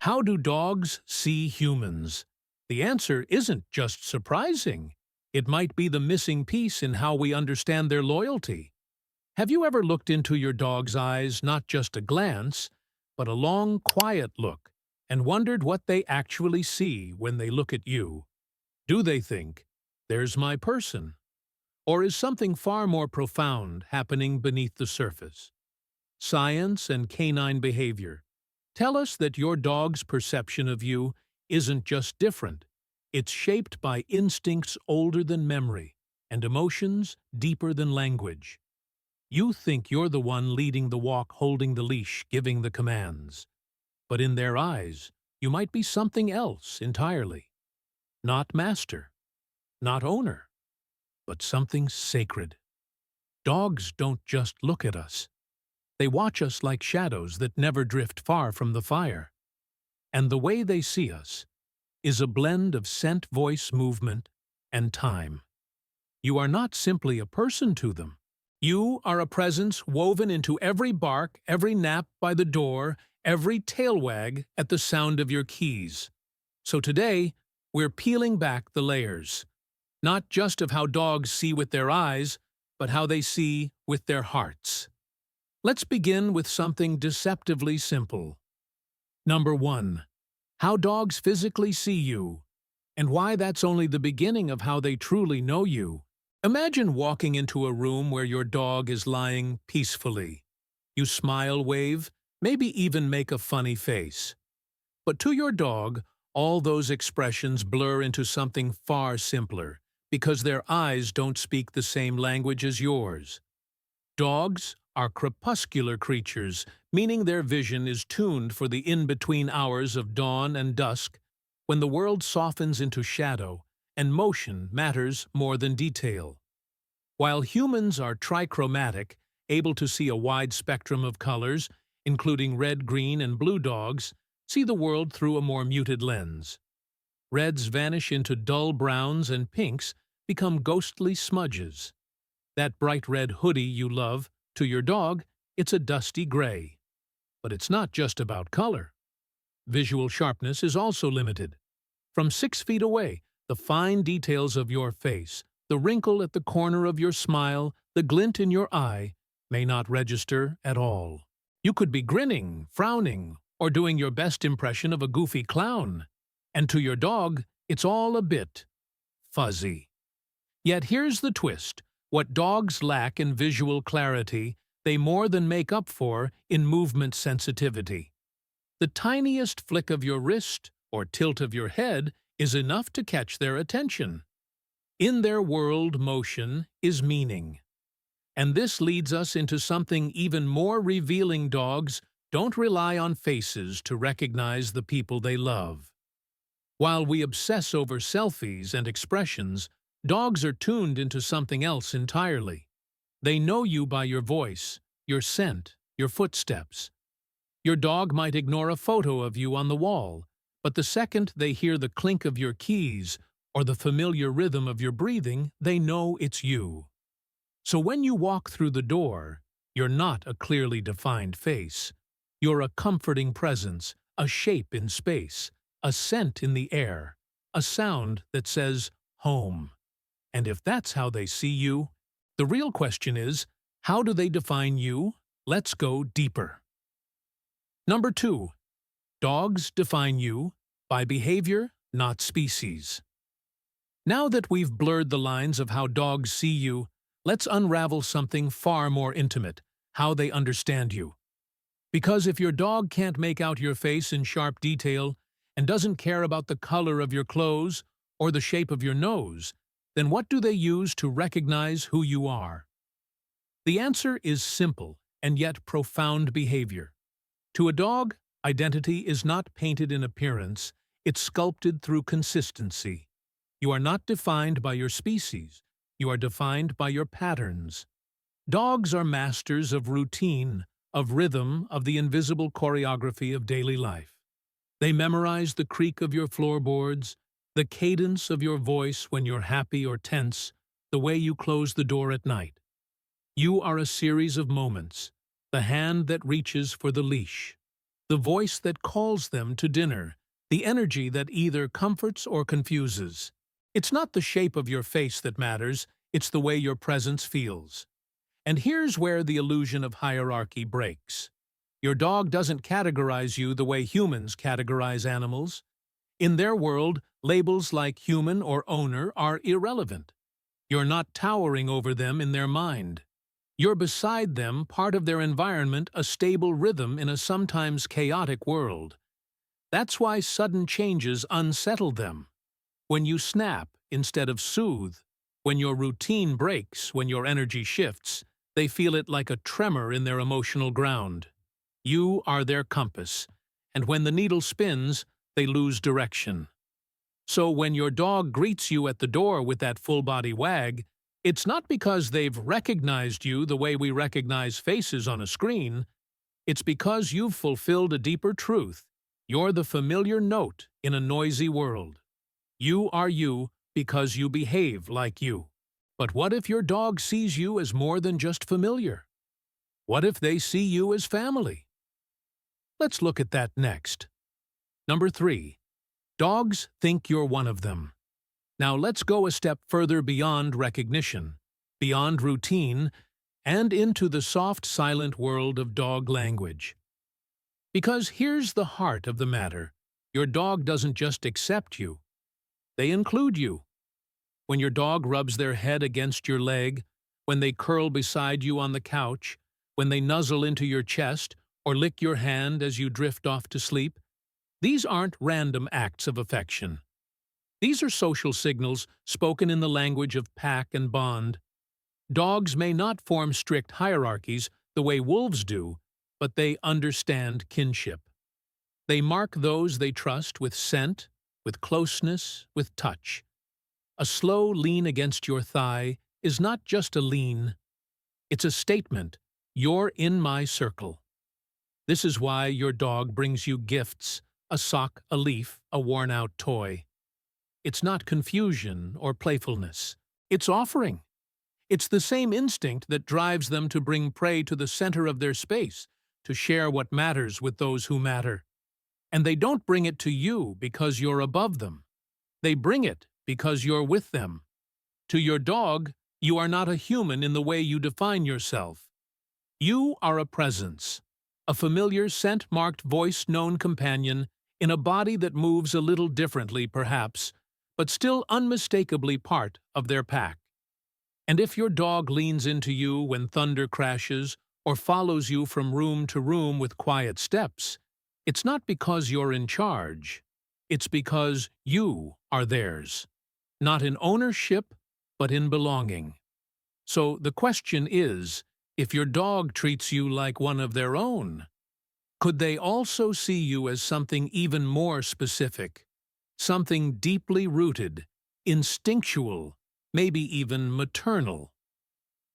How do dogs see humans? The answer isn't just surprising. It might be the missing piece in how we understand their loyalty. Have you ever looked into your dog's eyes, not just a glance, but a long, quiet look, and wondered what they actually see when they look at you? Do they think, "There's my person"? Or is something far more profound happening beneath the surface? Science and canine behavior tell us that your dog's perception of you isn't just different, it's shaped by instincts older than memory and emotions deeper than language. You think you're the one leading the walk, holding the leash, giving the commands. But in their eyes, you might be something else entirely. Not master, not owner, but something sacred. Dogs don't just look at us. They watch us like shadows that never drift far from the fire. And the way they see us is a blend of scent, voice, movement, and time. You are not simply a person to them. You are a presence woven into every bark, every nap by the door, every tail wag at the sound of your keys. So today, we're peeling back the layers, not just of how dogs see with their eyes, but how they see with their hearts. Let's begin with something deceptively simple. Number 1. How dogs physically see you, and why that's only the beginning of how they truly know you. Imagine walking into a room where your dog is lying peacefully. You smile, wave, maybe even make a funny face. But to your dog, all those expressions blur into something far simpler, because their eyes don't speak the same language as yours. Dogs are crepuscular creatures, meaning their vision is tuned for the in-between hours of dawn and dusk, when the world softens into shadow and motion matters more than detail. While humans are trichromatic, able to see a wide spectrum of colors, including red, green, and blue, dogs see the world through a more muted lens. Reds vanish into dull browns and pinks become ghostly smudges. That bright red hoodie you love, to your dog, it's a dusty gray. But it's not just about color. Visual sharpness is also limited. From 6 feet away, the fine details of your face, the wrinkle at the corner of your smile, the glint in your eye, may not register at all. You could be grinning, frowning, or doing your best impression of a goofy clown. And to your dog, it's all a bit fuzzy. Yet here's the twist. What dogs lack in visual clarity, they more than make up for in movement sensitivity. The tiniest flick of your wrist or tilt of your head is enough to catch their attention. In their world, motion is meaning. And this leads us into something even more revealing. Dogs don't rely on faces to recognize the people they love. While we obsess over selfies and expressions, dogs are tuned into something else entirely. They know you by your voice, your scent, your footsteps. Your dog might ignore a photo of you on the wall, but the second they hear the clink of your keys or the familiar rhythm of your breathing, they know it's you. So when you walk through the door, you're not a clearly defined face. You're a comforting presence, a shape in space, a scent in the air, a sound that says home. And if that's how they see you, the real question is, how do they define you? Let's go deeper. Number 2. Dogs define you by behavior, not species. Now that we've blurred the lines of how dogs see you, let's unravel something far more intimate, how they understand you. Because if your dog can't make out your face in sharp detail and doesn't care about the color of your clothes or the shape of your nose, then what do they use to recognize who you are? The answer is simple and yet profound: behavior. To a dog, identity is not painted in appearance, it's sculpted through consistency. You are not defined by your species, you are defined by your patterns. Dogs are masters of routine, of rhythm, of the invisible choreography of daily life. They memorize the creak of your floorboards, the cadence of your voice when you're happy or tense, the way you close the door at night. You are a series of moments, the hand that reaches for the leash, the voice that calls them to dinner, the energy that either comforts or confuses. It's not the shape of your face that matters, it's the way your presence feels. And here's where the illusion of hierarchy breaks. Your dog doesn't categorize you the way humans categorize animals. In their world, labels like human or owner are irrelevant. You're not towering over them in their mind. You're beside them, part of their environment, a stable rhythm in a sometimes chaotic world. That's why sudden changes unsettle them. When you snap instead of soothe, when your routine breaks, when your energy shifts, they feel it like a tremor in their emotional ground. You are their compass, and when the needle spins, they lose direction. So when your dog greets you at the door with that full-body wag, it's not because they've recognized you the way we recognize faces on a screen. It's because you've fulfilled a deeper truth. You're the familiar note in a noisy world. You are you because you behave like you. But what if your dog sees you as more than just familiar? What if they see you as family? Let's look at that next. Number 3. Dogs think you're one of them. Now let's go a step further beyond recognition, beyond routine, and into the soft, silent world of dog language. Because here's the heart of the matter. Your dog doesn't just accept you. They include you. When your dog rubs their head against your leg, when they curl beside you on the couch, when they nuzzle into your chest or lick your hand as you drift off to sleep, these aren't random acts of affection. These are social signals spoken in the language of pack and bond. Dogs may not form strict hierarchies the way wolves do, but they understand kinship. They mark those they trust with scent, with closeness, with touch. A slow lean against your thigh is not just a lean. It's a statement, you're in my circle. This is why your dog brings you gifts, a sock, a leaf, a worn-out toy. It's not confusion or playfulness. It's offering. It's the same instinct that drives them to bring prey to the center of their space, to share what matters with those who matter. And they don't bring it to you because you're above them. They bring it because you're with them. To your dog, you are not a human in the way you define yourself. You are a presence, a familiar scent-marked voice-known companion in a body that moves a little differently, perhaps, but still unmistakably part of their pack. And if your dog leans into you when thunder crashes or follows you from room to room with quiet steps, it's not because you're in charge. It's because you are theirs. Not in ownership, but in belonging. So the question is, if your dog treats you like one of their own, could they also see you as something even more specific? Something deeply rooted, instinctual, maybe even maternal?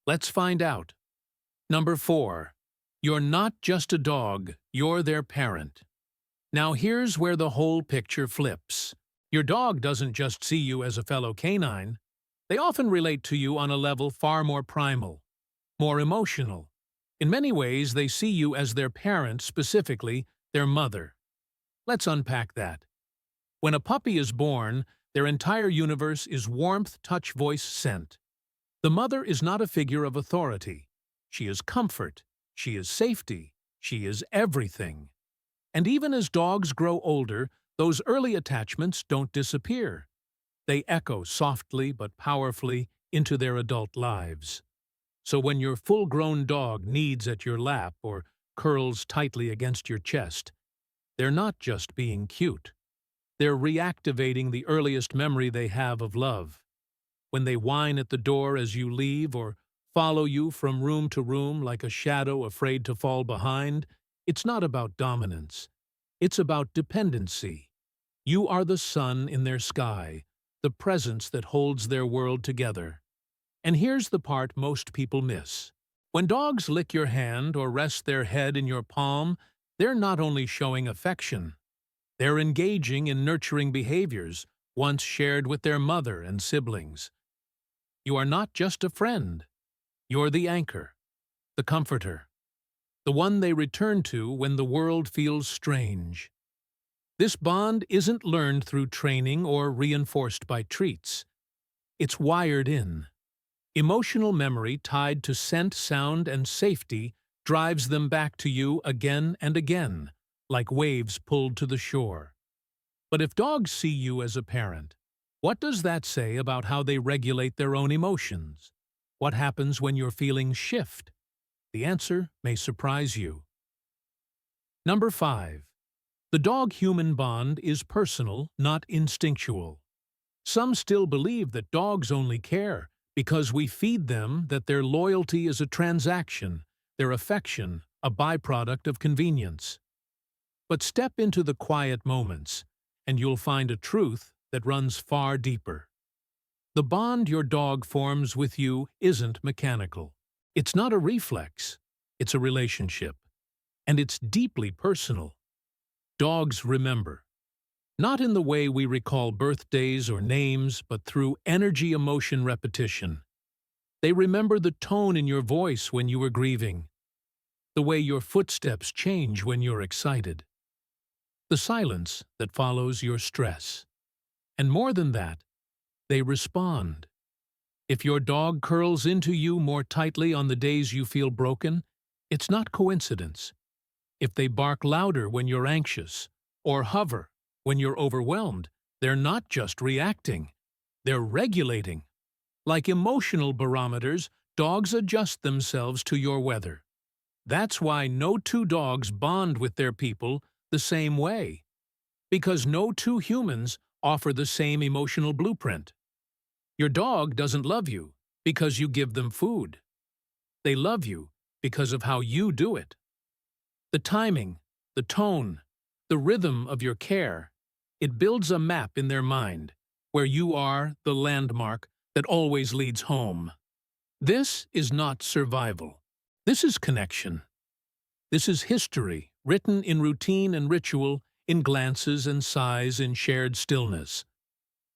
Let's find out. Number 4. You're not just a dog, you're their parent. Now here's where the whole picture flips. Your dog doesn't just see you as a fellow canine. They often relate to you on a level far more primal, more emotional. In many ways, they see you as their parent, specifically their mother. Let's unpack that. When a puppy is born, their entire universe is warmth, touch, voice, scent. The mother is not a figure of authority. She is comfort. She is safety. She is everything. And even as dogs grow older, those early attachments don't disappear. They echo softly but powerfully into their adult lives. So when your full-grown dog kneads at your lap or curls tightly against your chest, they're not just being cute. They're reactivating the earliest memory they have of love. When they whine at the door as you leave or follow you from room to room like a shadow afraid to fall behind, it's not about dominance. It's about dependency. You are the sun in their sky, the presence that holds their world together. And here's the part most people miss. When dogs lick your hand or rest their head in your palm, they're not only showing affection. They're engaging in nurturing behaviors once shared with their mother and siblings. You are not just a friend. You're the anchor, the comforter, the one they return to when the world feels strange. This bond isn't learned through training or reinforced by treats. It's wired in. Emotional memory tied to scent, sound, and safety drives them back to you again and again, like waves pulled to the shore. But if dogs see you as a parent, what does that say about how they regulate their own emotions? What happens when your feelings shift? The answer may surprise you. Number 5. The dog-human bond is personal, not instinctual. Some still believe that dogs only care because we feed them, that their loyalty is a transaction, their affection a byproduct of convenience. But step into the quiet moments, and you'll find a truth that runs far deeper. The bond your dog forms with you isn't mechanical. It's not a reflex. It's a relationship. And it's deeply personal. Dogs remember. Not in the way we recall birthdays or names, but through energy-emotion repetition. They remember the tone in your voice when you were grieving, the way your footsteps change when you're excited, the silence that follows your stress. And more than that, they respond. If your dog curls into you more tightly on the days you feel broken, it's not coincidence. If they bark louder when you're anxious, or hover when you're overwhelmed, they're not just reacting. They're regulating. Like emotional barometers, dogs adjust themselves to your weather. That's why no two dogs bond with their people the same way. Because no two humans offer the same emotional blueprint. Your dog doesn't love you because you give them food. They love you because of how you do it. The timing, the tone, the rhythm of your care, it builds a map in their mind, where you are the landmark that always leads home. This is not survival. This is connection. This is history, written in routine and ritual, in glances and sighs, in shared stillness.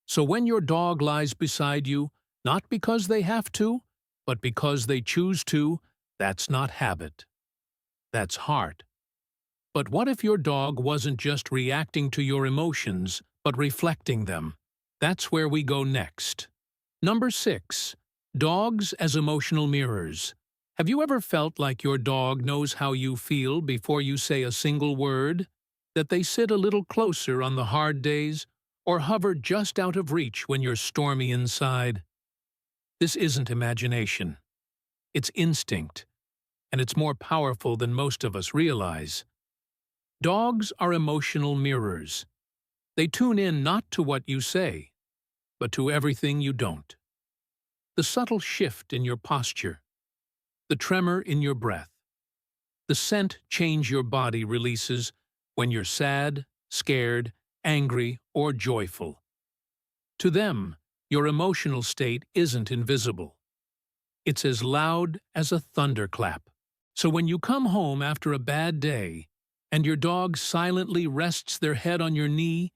So when your dog lies beside you, not because they have to, but because they choose to, that's not habit. That's heart. But what if your dog wasn't just reacting to your emotions, but reflecting them? That's where we go next. Number 6. Dogs as emotional mirrors. Have you ever felt like your dog knows how you feel before you say a single word? That they sit a little closer on the hard days, or hover just out of reach when you're stormy inside? This isn't imagination. It's instinct, and it's more powerful than most of us realize. Dogs are emotional mirrors. They tune in not to what you say, but to everything you don't. The subtle shift in your posture, the tremor in your breath, the scent change your body releases when you're sad, scared, angry, or joyful. To them, your emotional state isn't invisible. It's as loud as a thunderclap. So when you come home after a bad day, and your dog silently rests their head on your knee,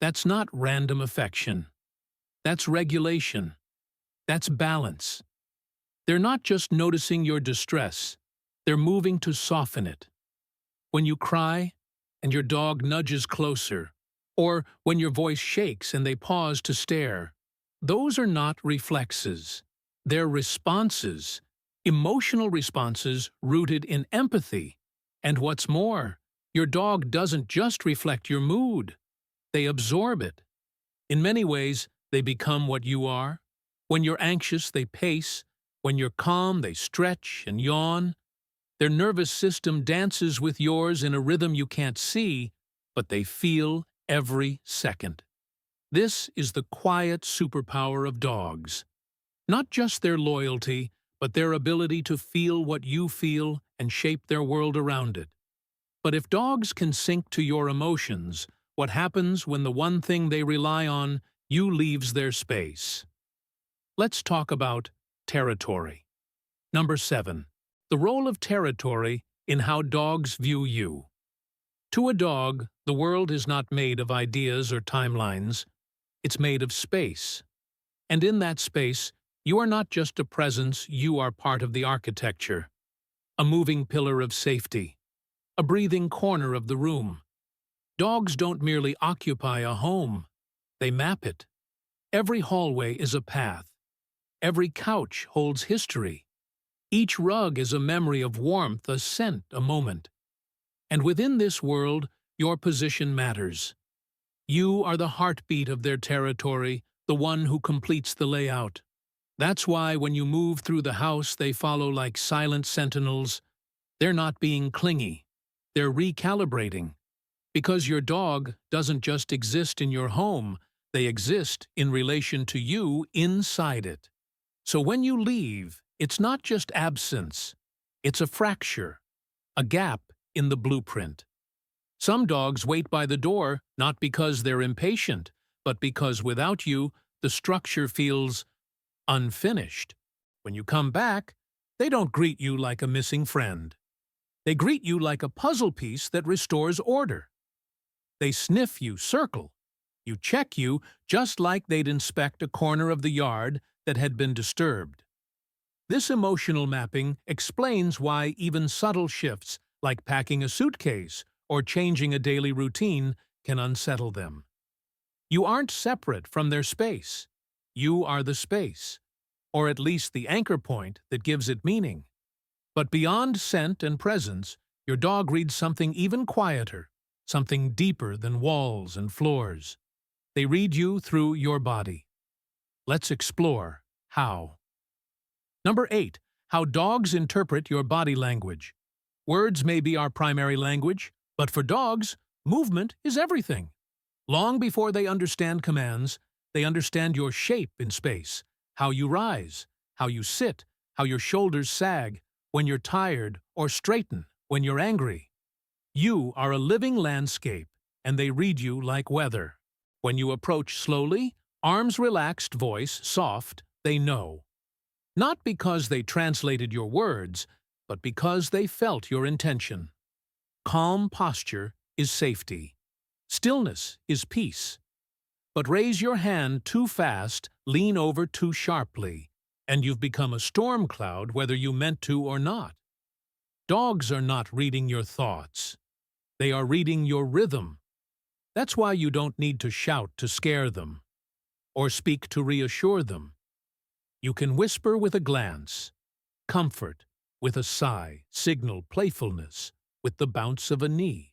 that's not random affection. That's regulation. That's balance. They're not just noticing your distress, they're moving to soften it. When you cry, and your dog nudges closer, or when your voice shakes and they pause to stare, those are not reflexes. They're responses, emotional responses rooted in empathy. And what's more, your dog doesn't just reflect your mood. They absorb it. In many ways, they become what you are. When you're anxious, they pace. When you're calm, they stretch and yawn. Their nervous system dances with yours in a rhythm you can't see, but they feel every second. This is the quiet superpower of dogs. Not just their loyalty, but their ability to feel what you feel and shape their world around it. But if dogs can sync to your emotions, what happens when the one thing they rely on, you leaves their space? Let's talk about territory. Number 7. The role of territory in how dogs view you. To a dog, the world is not made of ideas or timelines. It's made of space. And in that space, you are not just a presence, you are part of the architecture. a moving pillar of safety, a breathing corner of the room. Dogs don't merely occupy a home, they map it. Every hallway is a path. Every couch holds history. Each rug is a memory of warmth, a scent, a moment. And within this world, your position matters. You are the heartbeat of their territory, the one who completes the layout. That's why when you move through the house, they follow like silent sentinels. They're not being clingy. They're recalibrating. Because your dog doesn't just exist in your home, they exist in relation to you inside it. So when you leave, it's not just absence. It's a fracture, a gap in the blueprint. Some dogs wait by the door not because they're impatient, but because without you, the structure feels unfinished. When you come back, they don't greet you like a missing friend. They greet you like a puzzle piece that restores order. They sniff you, circle. You check you just like they'd inspect a corner of the yard that had been disturbed. This emotional mapping explains why even subtle shifts, like packing a suitcase or changing a daily routine, can unsettle them. You aren't separate from their space. You are the space, or at least the anchor point that gives it meaning. But beyond scent and presence, your dog reads something even quieter, something deeper than walls and floors. They read you through your body. Let's explore how. Number 8. How dogs interpret your body language. Words may be our primary language, but for dogs, movement is everything. Long before they understand commands, they understand your shape in space, how you rise, how you sit, how your shoulders sag when you're tired or straighten when you're angry. You are a living landscape, and they read you like weather. When you approach slowly, arms relaxed, voice soft, they know. Not because they translated your words, but because they felt your intention. Calm posture is safety. Stillness is peace. But raise your hand too fast, lean over too sharply, and you've become a storm cloud whether you meant to or not. Dogs are not reading your thoughts. They are reading your rhythm. That's why you don't need to shout to scare them, or speak to reassure them. You can whisper with a glance, comfort with a sigh, signal playfulness with the bounce of a knee.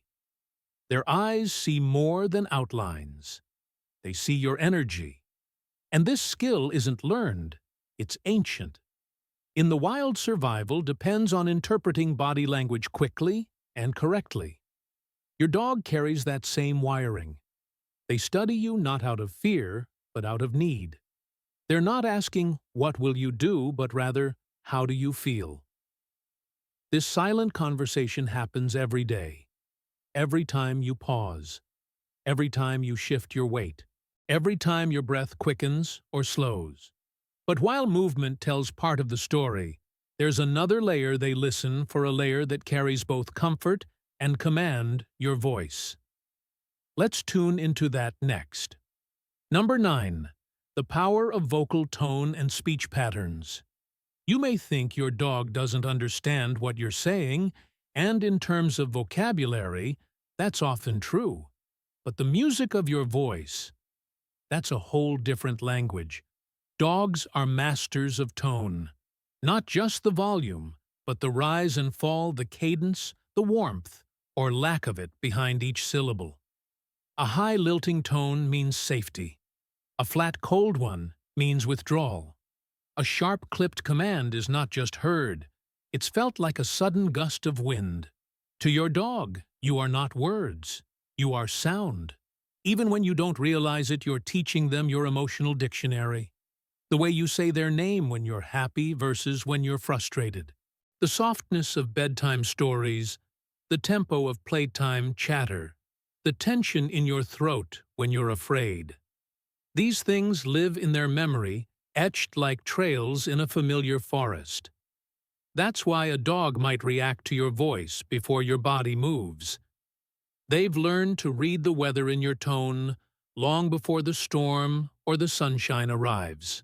Their eyes see more than outlines. They see your energy. And this skill isn't learned, it's ancient. In the wild, survival depends on interpreting body language quickly and correctly. Your dog carries that same wiring. They study you not out of fear, but out of need. They're not asking, "What will you do?" but rather, "How do you feel?" This silent conversation happens every day. Every time you pause. Every time you shift your weight. Every time your breath quickens or slows. But while movement tells part of the story, there's another layer they listen for, a layer that carries both comfort and command, your voice. Let's tune into that next. Number 9. The power of vocal tone and speech patterns. You may think your dog doesn't understand what you're saying, and in terms of vocabulary, that's often true. But the music of your voice, that's a whole different language. Dogs are masters of tone. Not just the volume, but the rise and fall, the cadence, the warmth, or lack of it behind each syllable. A high lilting tone means safety. A flat cold one means withdrawal. A sharp clipped command is not just heard, it's felt like a sudden gust of wind. To your dog, you are not words, you are sound. Even when you don't realize it, you're teaching them your emotional dictionary. The way you say their name when you're happy versus when you're frustrated. The softness of bedtime stories, the tempo of playtime chatter, the tension in your throat when you're afraid. These things live in their memory, etched like trails in a familiar forest. That's why a dog might react to your voice before your body moves. They've learned to read the weather in your tone long before the storm or the sunshine arrives.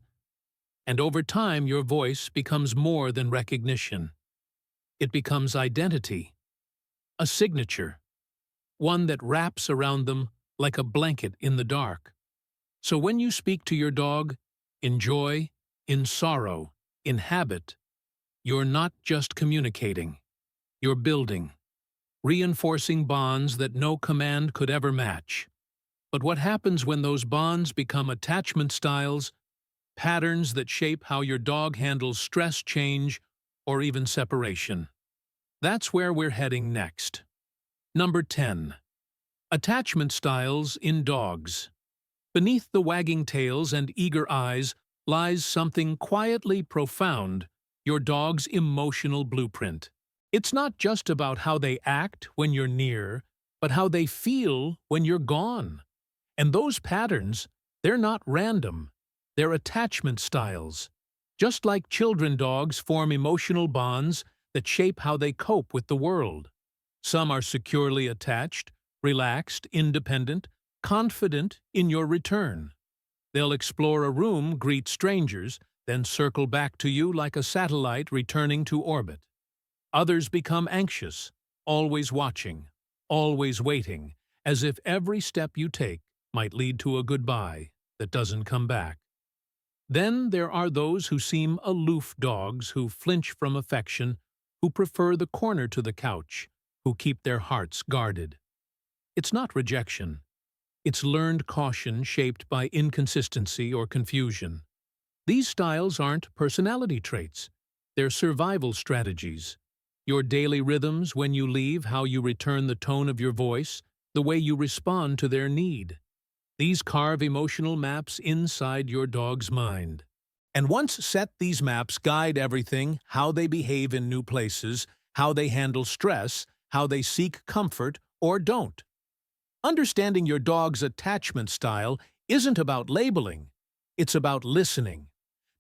And over time, your voice becomes more than recognition. It becomes identity, a signature, one that wraps around them like a blanket in the dark. So when you speak to your dog, in joy, in sorrow, in habit, you're not just communicating, you're building, reinforcing bonds that no command could ever match. But what happens when those bonds become attachment styles, patterns that shape how your dog handles stress, change, or even separation? That's where we're heading next. Number 10. Attachment styles in dogs. Beneath the wagging tails and eager eyes lies something quietly profound, your dog's emotional blueprint. It's not just about how they act when you're near, but how they feel when you're gone. And those patterns, they're not random. They're attachment styles. Just like children, dogs form emotional bonds that shape how they cope with the world. Some are securely attached, relaxed, independent, confident in your return. They'll explore a room, greet strangers, then circle back to you like a satellite returning to orbit. Others become anxious, always watching, always waiting, as if every step you take might lead to a goodbye that doesn't come back. Then there are those who seem aloof, dogs who flinch from affection, who prefer the corner to the couch, who keep their hearts guarded. It's not rejection. It's learned caution shaped by inconsistency or confusion. These styles aren't personality traits. They're survival strategies. Your daily rhythms when you leave, how you return the tone of your voice, the way you respond to their need. These carve emotional maps inside your dog's mind. And once set, these maps guide everything: how they behave in new places, how they handle stress, how they seek comfort or don't. Understanding your dog's attachment style isn't about labeling, it's about listening.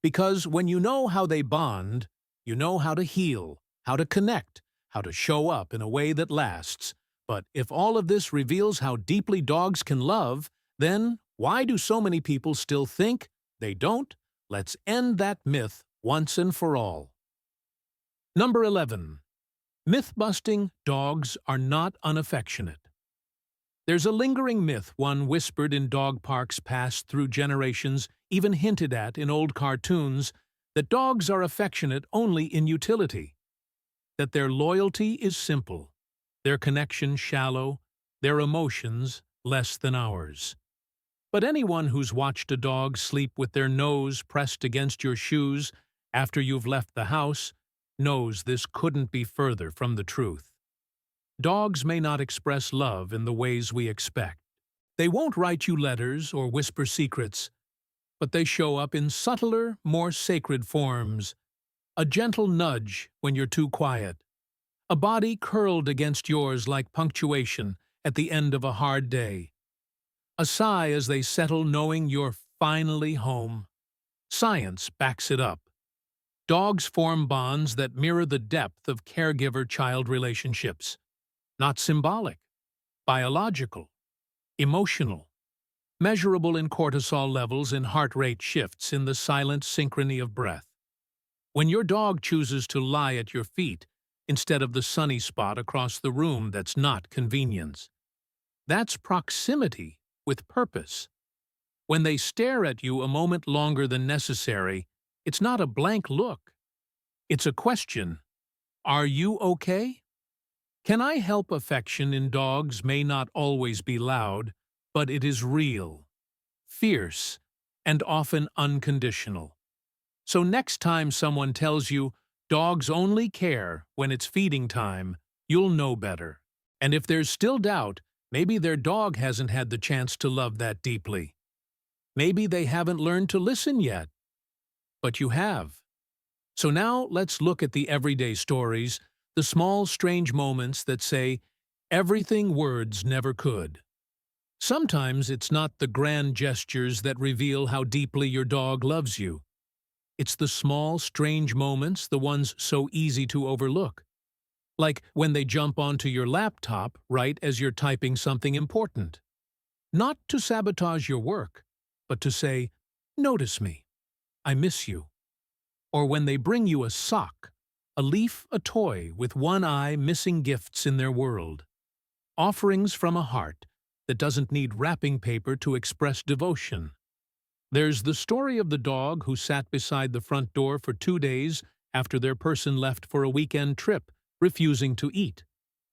Because when you know how they bond, you know how to heal, how to connect, how to show up in a way that lasts. But if all of this reveals how deeply dogs can love, then why do so many people still think they don't? Let's end that myth once and for all. Number 11. Myth-busting: dogs are not unaffectionate. There's a lingering myth, one whispered in dog parks, passed through generations, even hinted at in old cartoons, that dogs are affectionate only in utility. That their loyalty is simple, their connection shallow, their emotions less than ours. But anyone who's watched a dog sleep with their nose pressed against your shoes after you've left the house knows this couldn't be further from the truth. Dogs may not express love in the ways we expect. They won't write you letters or whisper secrets, but they show up in subtler, more sacred forms. A gentle nudge when you're too quiet. A body curled against yours like punctuation at the end of a hard day. A sigh as they settle knowing you're finally home. Science backs it up. Dogs form bonds that mirror the depth of caregiver-child relationships. Not symbolic, biological, emotional, measurable in cortisol levels, in heart rate shifts, in the silent synchrony of breath. When your dog chooses to lie at your feet instead of the sunny spot across the room, that's not convenience. That's proximity with purpose. When they stare at you a moment longer than necessary, it's not a blank look. It's a question. Are you okay? Can I help? Affection in dogs may not always be loud, but it is real, fierce, and often unconditional. So next time someone tells you dogs only care when it's feeding time, you'll know better. And if there's still doubt, maybe their dog hasn't had the chance to love that deeply. Maybe they haven't learned to listen yet. But you have. So now let's look at the everyday stories, the small, strange moments that say everything words never could. Sometimes it's not the grand gestures that reveal how deeply your dog loves you. It's the small, strange moments, the ones so easy to overlook. Like when they jump onto your laptop right as you're typing something important. Not to sabotage your work, but to say, "Notice me. I miss you." Or when they bring you a sock, A leaf, a toy, with one eye, missing gifts in their world. Offerings from a heart that doesn't need wrapping paper to express devotion. There's the story of the dog who sat beside the front door for 2 days after their person left for a weekend trip, refusing to eat,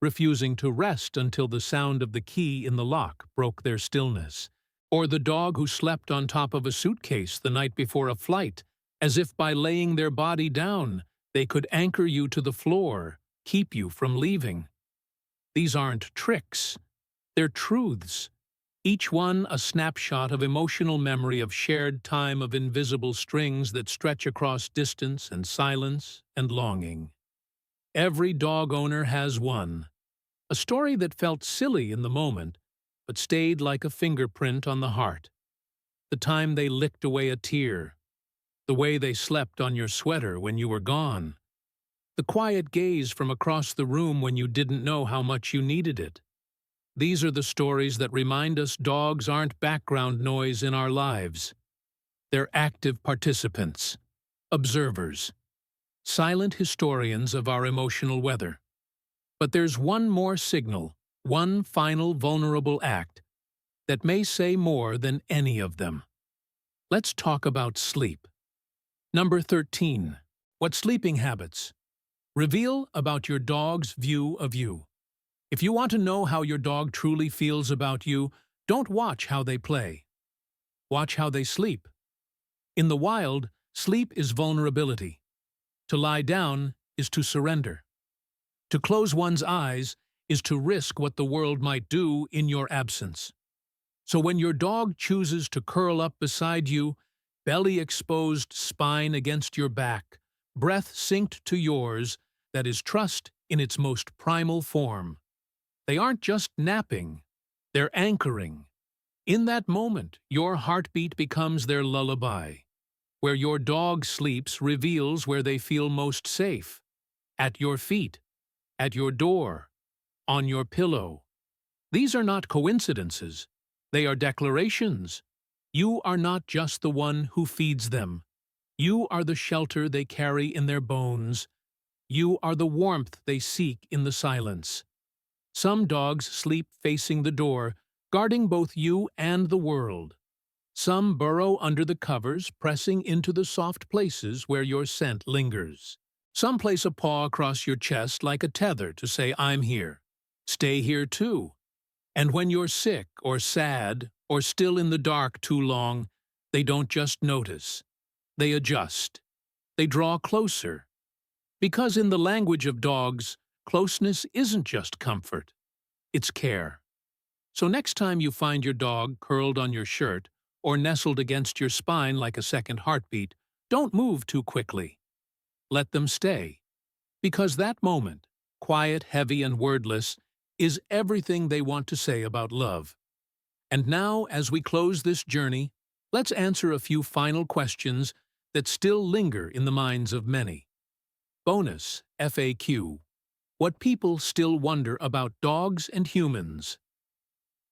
refusing to rest until the sound of the key in the lock broke their stillness. Or the dog who slept on top of a suitcase the night before a flight, as if by laying their body down, they could anchor you to the floor, keep you from leaving. These aren't tricks. They're truths. Each one a snapshot of emotional memory of shared time of invisible strings that stretch across distance and silence and longing. Every dog owner has one. A story that felt silly in the moment, but stayed like a fingerprint on the heart. The time they licked away a tear. The way they slept on your sweater when you were gone. The quiet gaze from across the room when you didn't know how much you needed it. These are the stories that remind us dogs aren't background noise in our lives. They're active participants, observers, silent historians of our emotional weather. But there's one more signal, one final vulnerable act, that may say more than any of them. Let's talk about sleep. Number 13. What sleeping habits reveal about your dog's view of you? If you want to know how your dog truly feels about you, don't watch how they play. Watch how they sleep. In the wild, sleep is vulnerability. To lie down is to surrender. To close one's eyes is to risk what the world might do in your absence. So when your dog chooses to curl up beside you, belly exposed, spine against your back, breath synced to yours, that is trust in its most primal form. They aren't just napping, they're anchoring. In that moment, your heartbeat becomes their lullaby. Where your dog sleeps reveals where they feel most safe. At your feet, at your door, on your pillow. These are not coincidences. They are declarations. You are not just the one who feeds them. You are the shelter they carry in their bones. You are the warmth they seek in the silence. Some dogs sleep facing the door, guarding both you and the world. Some burrow under the covers, pressing into the soft places where your scent lingers. Some place a paw across your chest like a tether to say, "I'm here. Stay here too." And when you're sick or sad or still in the dark too long, they don't just notice. They adjust. They draw closer. Because in the language of dogs, closeness isn't just comfort, it's care. So next time you find your dog curled on your shirt or nestled against your spine like a second heartbeat, don't move too quickly. Let them stay. Because that moment, quiet, heavy, and wordless, is everything they want to say about love. And now, as we close this journey, let's answer a few final questions that still linger in the minds of many. Bonus FAQ. What people still wonder about dogs and humans.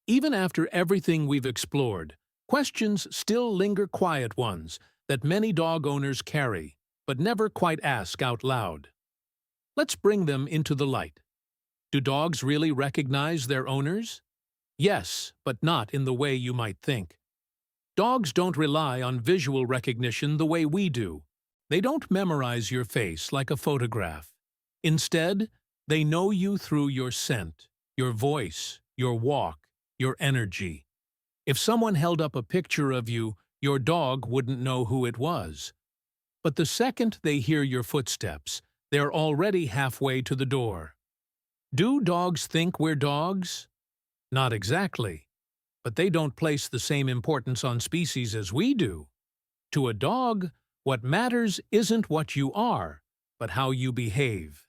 Even after everything we've explored, questions still linger, quiet ones that many dog owners carry, but never quite ask out loud. Let's bring them into the light. Do dogs really recognize their owners? Yes, but not in the way you might think. Dogs don't rely on visual recognition the way we do. They don't memorize your face like a photograph. Instead, they know you through your scent, your voice, your walk, your energy. If someone held up a picture of you, your dog wouldn't know who it was. But the second they hear your footsteps, they're already halfway to the door. Do dogs think we're dogs? Not exactly. But they don't place the same importance on species as we do. To a dog, what matters isn't what you are, but how you behave.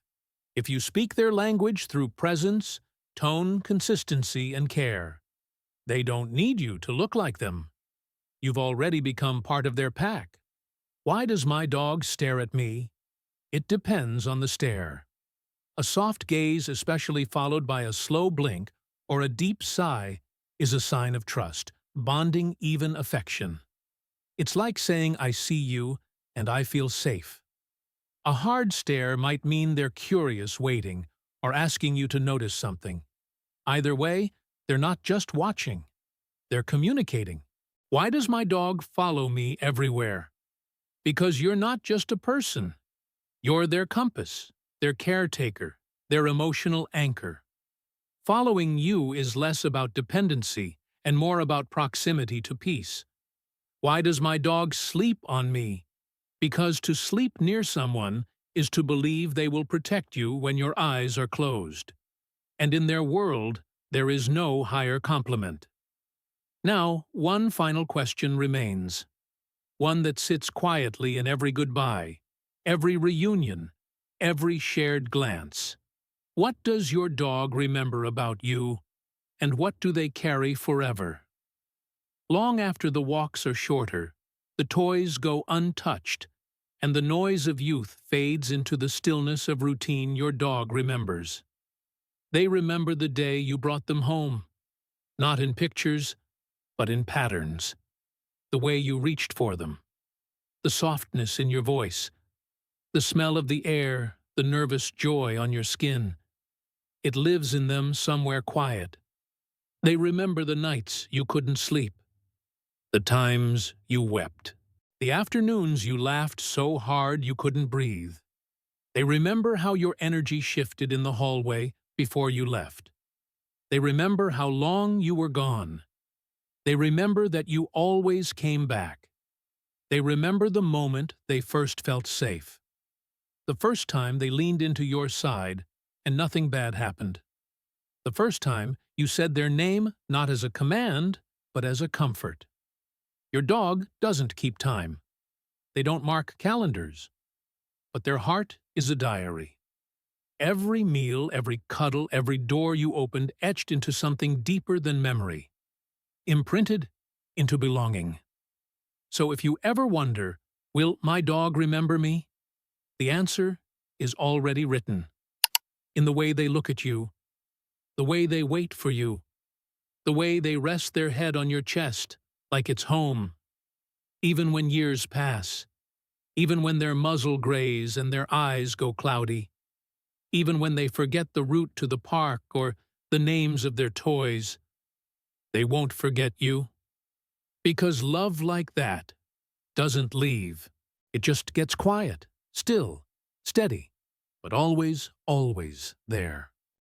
If you speak their language through presence, tone, consistency, and care, they don't need you to look like them. You've already become part of their pack. Why does my dog stare at me? It depends on the stare. A soft gaze, especially followed by a slow blink or a deep sigh, is a sign of trust, bonding, even affection. It's like saying, "I see you, and I feel safe." A hard stare might mean they're curious, waiting, or asking you to notice something. Either way, they're not just watching. They're communicating. Why does my dog follow me everywhere? Because you're not just a person. You're their compass, their caretaker, their emotional anchor. Following you is less about dependency and more about proximity to peace. Why does my dog sleep on me? Because to sleep near someone is to believe they will protect you when your eyes are closed. And in their world, there is no higher compliment. Now, one final question remains. One that sits quietly in every goodbye, every reunion, every shared glance. What does your dog remember about you, and what do they carry forever? Long after the walks are shorter, the toys go untouched, and the noise of youth fades into the stillness of routine your dog remembers. They remember the day you brought them home, not in pictures, but in patterns. The way you reached for them, the softness in your voice, the smell of the air, the nervous joy on your skin. It lives in them somewhere quiet. They remember the nights you couldn't sleep, the times you wept, the afternoons you laughed so hard you couldn't breathe. They remember how your energy shifted in the hallway before you left. They remember how long you were gone. They remember that you always came back. They remember the moment they first felt safe. The first time they leaned into your side and nothing bad happened. The first time you said their name not as a command, but as a comfort. Your dog doesn't keep time. They don't mark calendars. But their heart is a diary. Every meal, every cuddle, every door you opened etched into something deeper than memory. Imprinted into belonging. So if you ever wonder, will my dog remember me? The answer is already written. In the way they look at you, the way they wait for you, the way they rest their head on your chest like it's home. Even when years pass, even when their muzzle grays and their eyes go cloudy, even when they forget the route to the park or the names of their toys, they won't forget you. Because love like that doesn't leave. It just gets quiet, still, steady, but always, always there.